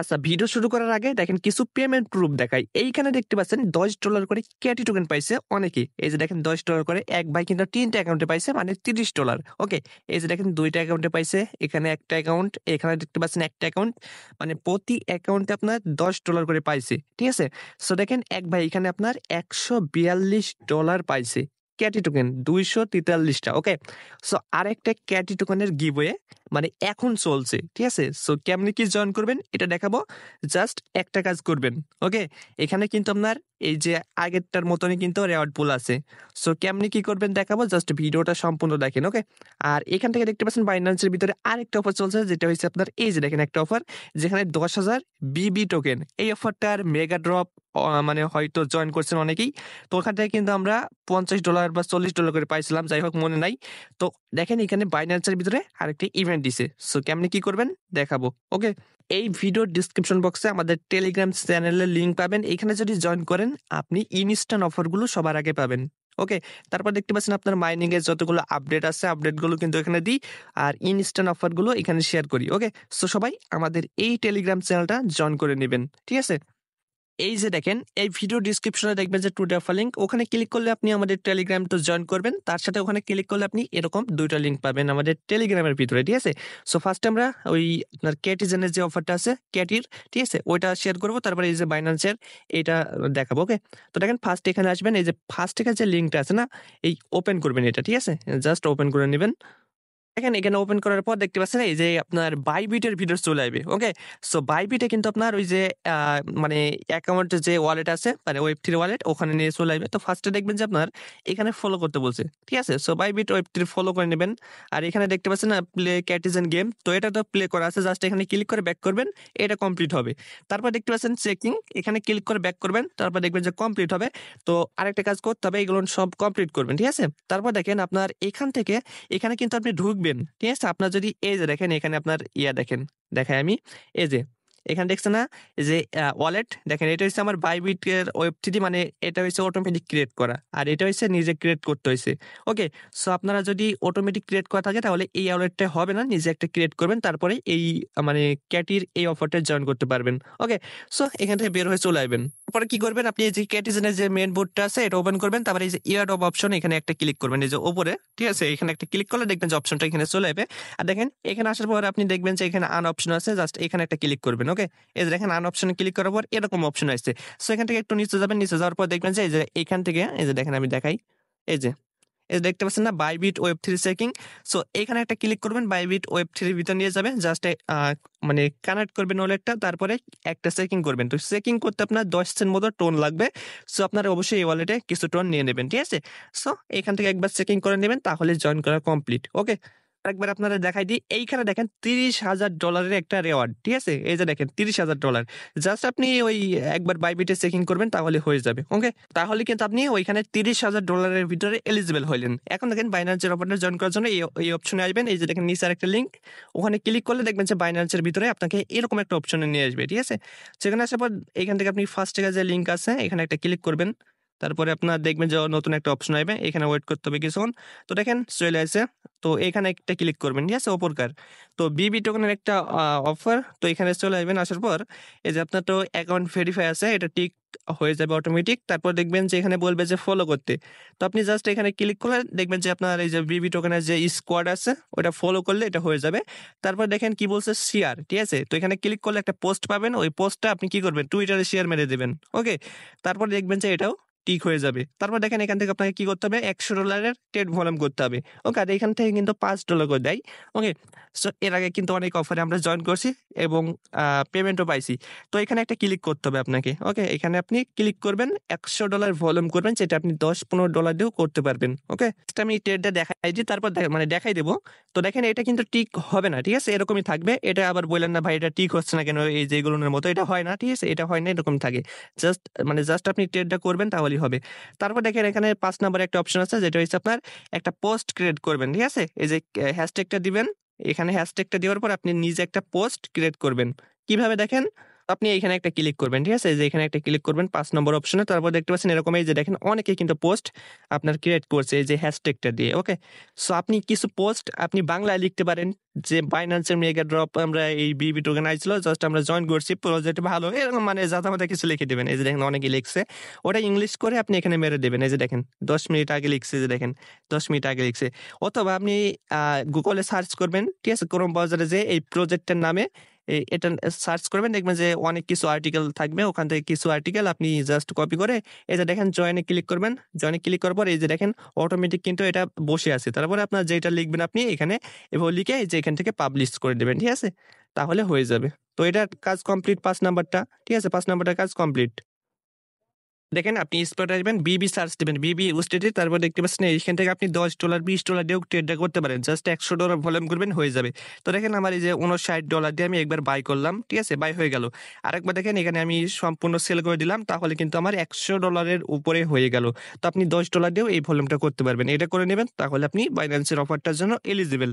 আচ্ছা, ভিডিও শুরু করার আগে দেখেন কিছু পেমেন্ট প্রুফ দেখাই। এইখানে দেখতে পাচ্ছেন $10 করে ক্যাটি টোকেন পাইছে অনেকেই। এই যে দেখেন $10 করে এক ভাই কিন্তু ৩ টা অ্যাকাউন্টে পাইছে মানে $30। ওকে? এই যে দেখেন ২ টা অ্যাকাউন্টে পাইছে, এখানে একটা অ্যাকাউন্ট, এখানে দেখতে পাচ্ছেন একটা অ্যাকাউন্ট। মানে প্রতি অ্যাকাউন্টে আপনার $10 করে পাইছে। ঠিক আছে? সো দেখেন এক ভাই এখানে আপনার $142 পাইছে। ক্যাটি টোকেন ২৪৩ টা। ওকে? সো আরেকটা ক্যাটি টোকেনের গিভওয়ে মানে এখন চলছে। ঠিক আছে? সো কেমনে কি জয়েন করবেন এটা দেখাবো। জাস্ট একটা কাজ করবেন। ওকে? এখানে কিন্তু আপনার এই যে আগেরটার মতনই কিন্তু রেওয়ার্ড পুল আছে। সো কেমনে কি করবেন দেখাবো। জাস্ট ভিডিওটা সম্পূর্ণ দেখেন। ওকে? আর এখান থেকে দেখতে পাচ্ছেন বাইন্যান্সের ভিতরে আরেকটা অফার চলছে যেটা হইছে আপনার এই যে দেখেন একটা অফার যেখানে ১০,০০০ বিবি টোকেন। এই অফারটার মেগা ড্রপ মানে হয়তো জয়েন করছেন অনেকেই। তো ওখান থেকে কিন্তু আমরা $50 বা $40 করে পাইছিলাম। যাই হোক মনে নাই। তো দেখেন এখানে বাইন্যান্সের ভিতরে আরেকটি ইভেন্ট দিছে। সো কেমনে কি করবেন দেখাবো। ওকে? এই ভিডিওর ডেসক্রিপশন বক্সে আমাদের টেলিগ্রাম চ্যানেলের লিংক পাবেন। এখানে যদি জয়েন করেন আপনি ইনস্ট্যান্ট অফারগুলো সবার আগে পাবেন। ওকে? তারপর দেখতে পাচ্ছেন আপনার মাইনিং এর যতগুলো আপডেট আছে আপডেটগুলো কিন্তু এখানে দিই। আর ইনস্ট্যান্ট অফারগুলো এখানে শেয়ার করি। ওকে? সো সবাই আমাদের এই টেলিগ্রাম চ্যানেলটা জয়েন করে নিবেন। ঠিক আছে? এই যে দেখেন এই ভিডিও ডেসক্রিপশনে দেখবেন যে টু অফার লিংক, ওখানে ক্লিক করলে আপনি আমাদের টেলিগ্রাম তো জয়েন করবেন, তার সাথে ওখানে ক্লিক করলে আপনি এরকম ২টা লিংক পাবেন আমাদের টেলিগ্রামের ভিতরে। ঠিক আছে? সো ফার্স্ট আমরা ওই আপনার ক্যাটিজেনের যে অফারটা আছে ক্যাটির, ঠিক আছে, ওইটা শেয়ার করবো। তারপরে এই যে বাইন্যান্সের এটা দেখাবো। ওকে? তো দেখেন ফার্স্ট এখানে আসবেন, এই যে ফার্স্ট এখানে যে লিঙ্কটা আছে না, এই ওপেন করবেন এটা। ঠিক আছে? জাস্ট ওপেন করে নেবেন। দেখেন এখানে ওপেন করার পর দেখতে পাচ্ছেন এই যে আপনার বাইবিটের ভিডিও চলে আসবে। ওকে? সো বাইবিটে কিন্তু আপনার ওই যে মানে অ্যাকাউন্টের যে ওয়ালেট আছে মানে Web3 ওয়ালেট ওখানে নিয়ে চলে আসবে। তো ফার্স্টে দেখবেন যে আপনার এখানে ফলো করতে বলছে। ঠিক আছে? সো বাইবিট Web3 ফলো করে নেবেন। আর এখানে দেখতে পাচ্ছেন না প্লে ক্যাটিজেন গেম। তো এটা তো প্লে করা আছে। জাস্ট এখানে ক্লিক করে ব্যাক করবেন। এটা কমপ্লিট হবে। তারপর দেখতে পাচ্ছেন চেকিং। এখানে ক্লিক করে ব্যাক করবেন। তারপর দেখবেন যে কমপ্লিট হবে। তো আরেকটা কাজ করতে হবে, এগুলো সব কমপ্লিট করবেন। ঠিক আছে? তারপর দেখেন আপনার এখান থেকে এখানে কিন্তু আপনি ঢুকবেন। ঠিক আছে? আপনার যদি এই যে দেখেন এখানে আপনার দেখেন, দেখাই আমি। এই যে এখানে দেখছেন না? এই যে ওয়ালেট দেখেন এটা হচ্ছে আমার বাইবিট এর Web3 মানে এটা হচ্ছে অটোমেটিক ক্রিয়েট করা। আর এটা হচ্ছে নিজে ক্রিয়েট করতে হইছে। ওকে? সো আপনারা যদি অটোমেটিক ক্রিয়েট করা থাকে তাহলে এই ওয়ালেটটা হবে না। নিজে একটা ক্রিয়েট করবেন। তারপরে এই মানে ক্যাটির এই অফারটায় জয়েন করতে পারবেন। ওকে? সো এখান থেকে বের হয়ে চলে আসবেন। তারপরে কি করবেন আপনি এই যে ক্যাটিজেনের যে মেইন বোর্ডটা আছে এটা ওপেন করবেন। তারপরে এই যে এয়ারড্রপ অপশন এখানে একটা ক্লিক করবেন এই যে উপরে। ঠিক আছে? এখানে একটা ক্লিক করলে দেখবেন যে অপশনটা এখানে চলে আসবে। আর দেখেন এখানে আসার পর আপনি দেখবেন যে এখানে আন অপশন আছে। জাস্ট এখানে একটা ক্লিক করবেন। ওকে? এই যে দেখেন আন অপশনে ক্লিক করার পর এরকম অপশন আসছে। সো এখান থেকে একটু নিচে যাবেন। নিচে যাওয়ার পর দেখবেন যে এই যে এখান থেকে এই যে দেখেন আমি দেখাই। এই যে দেখতে পাচ্ছেন না বাইবিট Web3 চেকিং। সো এখানে একটা ক্লিক করবেন, বাইবিট Web3 এর ভিতর নিয়ে যাবে। জাস্ট মানে কানেক্ট করবেন ওয়ালেটটা, তারপরে একটা চেকিং করবেন। তো চেকিং করতে আপনার ১০ সেন্ট মতো টোন লাগবে। সো আপনারা অবশ্যই এই ওয়ালেটে কিছু টোন নিয়ে নেবেন। ঠিক আছে? সো এখান থেকে একবার চেকিং করে নেবেন তাহলে জয়েন করা কমপ্লিট। ওকে? আরেকবার আপনারা দেখাই দিই। এইখানে দেখেন $৩০,০০০ এর একটা রিওয়ার্ড। ঠিক আছে? এই যে দেখেন $৩০,০০০। জাস্ট আপনি ওই একবার বাইবিটে চেকিং করবেন তাহলে হয়ে যাবে। ওকে? তাহলে কিন্তু আপনি ওইখানে $৩০,০০০ এর ভিতরে এলিজিবল হইলেন। এখন দেখেন বাইন্যান্সের অফারটা জয়েন করার জন্য এই অপশনে আসবেন। এই যে দেখেন নিচে আরেকটা লিংক। ওখানে ক্লিক করলে দেখবেন যে বাইন্যান্সের ভিতরে আপনাকে এরকম একটা অপশনে নিয়ে আসবে। ঠিক আছে? সেখানে আসার পর এখান থেকে আপনি ফার্স্ট এ যে লিংক আছে এখানে একটা ক্লিক করবেন। তারপরে আপনার দেখবেন যে নতুন একটা অপশন আসবে। এখানে ওয়েট করতে হবে কিছুক্ষণ। তো দেখেন চলে আসছে। তো এখানে একটা ক্লিক করবেন। ঠিক আছে? উপরকার। তো বিবি টোকেনের একটা অফার। তো এখানে চলে আসবেন। আসার পর এই যে আপনার তো অ্যাকাউন্ট ভেরিফাই আছে এটা টিক হয়ে যাবে অটোমেটিক। তারপর দেখবেন যে এখানে বলবে যে ফলো করতে। তো আপনি জাস্ট এখানে ক্লিক করলে দেখবেন যে আপনার এই যে বিবি টোকেনের যে স্কোয়াড আছে ওটা ফলো করলে এটা হয়ে যাবে। তারপর দেখেন কি বলছে শেয়ার। ঠিক আছে? তো এখানে ক্লিক করলে একটা পোস্ট পাবেন। ওই পোস্টটা আপনি কি করবেন টুইটারে শেয়ার মেরে দিবেন। ওকে? তারপর দেখবেন যে এটাও টিক হয়ে যাবে। তারপর দেখেন এখান থেকে আপনাকে কি করতে হবে $100 এর ট্রেড ভলিউম করতে হবে। ওকে? আর এখান থেকে কিন্তু $5 করে দেয়। ওকে? সো এর আগে কিন্তু অনেক অফারে আমরা জয়েন করছি এবং পেমেন্টও পাইছি। তো এখানে একটা ক্লিক করতে হবে আপনাকে। ওকে? এখানে আপনি ক্লিক করবেন, $100 ভলিউম করবেন যেটা আপনি $10-15 দিয়েও করতে পারবেন। ওকে? জাস্ট আমি ট্রেডটা দেখাই দিই তারপর মানে দেখাই দেব। তো দেখেন এটা কিন্তু টিক হবে না। ঠিক আছে? এরকমই থাকবে। এটা আবার বললেন না ভাই এটা টিক হচ্ছে না কেন এই যে এগুলোর মতো। এটা হয় না। ঠিক আছে? এটা হয় না এরকম থাকে। জাস্ট আপনি ট্রেডটা করবেন তাহলেই হবে। তারপর দেখেন এখানে ৫ নাম্বারে একটা অপশন আছে যেটা হচ্ছে আপনার একটা পোস্ট ক্রিয়েট করবেন। ঠিক আছে? এই যে হ্যাশট্যাগটা দিবেন। এখানে হ্যাশট্যাগটা দেওয়ার পর আপনি নিজে একটা পোস্ট ক্রিয়েট করবেন। কিভাবে দেখেন? আপনি এখানে একটা ক্লিক করবেন, ঠিক আছে? এই যে এখানে একটা ক্লিক করবেন ৫ নম্বর অপশনে। তারপর দেখতে পাচ্ছেন এরকম এই যে দেখেন অনেকেই কিন্তু পোস্ট আপনার ক্রিয়েট করছে এই যে হ্যাশট্যাগটা দিয়ে, ওকে? সো আপনি কিছু পোস্ট আপনি বাংলায় লিখতে পারেন যে বাইন্যান্সের মেগা ড্রপ আমরা এই বিবি টোকেন আইছিল জাস্ট আমরা জয়েন করছি, প্রজেক্ট ভালো। এরকম মানে জাতামাতা কিছু লিখে দিবেন। এই যে দেখেন অনেকেই লিখছে। ওটা ইংলিশ করে আপনি এখানে মেরে দিবেন। এই যে দেখেন ১০ মিনিট আগে লিখছে যে দেখেন ১০ মিনিট আগে লিখছে। অথবা আপনি গুগলে সার্চ করবেন, ঠিক আছে? ক্রোম ব্রাউজারে যেয়ে এই প্রজেক্টের নামে এটা সার্চ করবেন, দেখবেন যে অনেক কিছু আর্টিকেল থাকবে। ওখান থেকে কিছু আর্টিকেল আপনি জাস্ট কপি করে এই যে দেখেন জয়েনে ক্লিক করবেন। জয়েনে ক্লিক করার পর এই যে দেখেন অটোমেটিক কিন্তু এটা বসে আছে। তারপরে আপনার যেটা লিখবেন আপনি এখানে এভাবে লিখে এই যে এখান থেকে পাবলিশ করে দিবেন, ঠিক আছে? তাহলে হয়ে যাবে। তো এটার কাজ কমপ্লিট ৫ নাম্বারটা, ঠিক আছে? ৫ নাম্বারটার কাজ কমপ্লিট। দেখেন আপনি স্পটে আসবেন, বিবি সার্চ দিবেন। বিবি USDT তারপর দেখতে পাচ্ছেন এইখান থেকে আপনি $10 $20 দিয়েও ট্রেডটা করতে পারেন। জাস্ট $100 ভলিউম করবেন হয়ে যাবে। তো দেখেন আমার এই যে $59 দিয়ে আমি একবার বাই করলাম। ঠিক আছে? বাই হয়ে গেল। আরেকবার দেখেন এখানে আমি সম্পূর্ণ সেল করে দিলাম। তাহলে কিন্তু আমার $100 এর উপরে হয়ে গেল। তো আপনি $10 দিয়েও এই ভলিউমটা করতে পারবেন। এটা করে নিবেন তাহলে আপনি বাইন্যান্সের অফারটার জন্য এলিজিবল।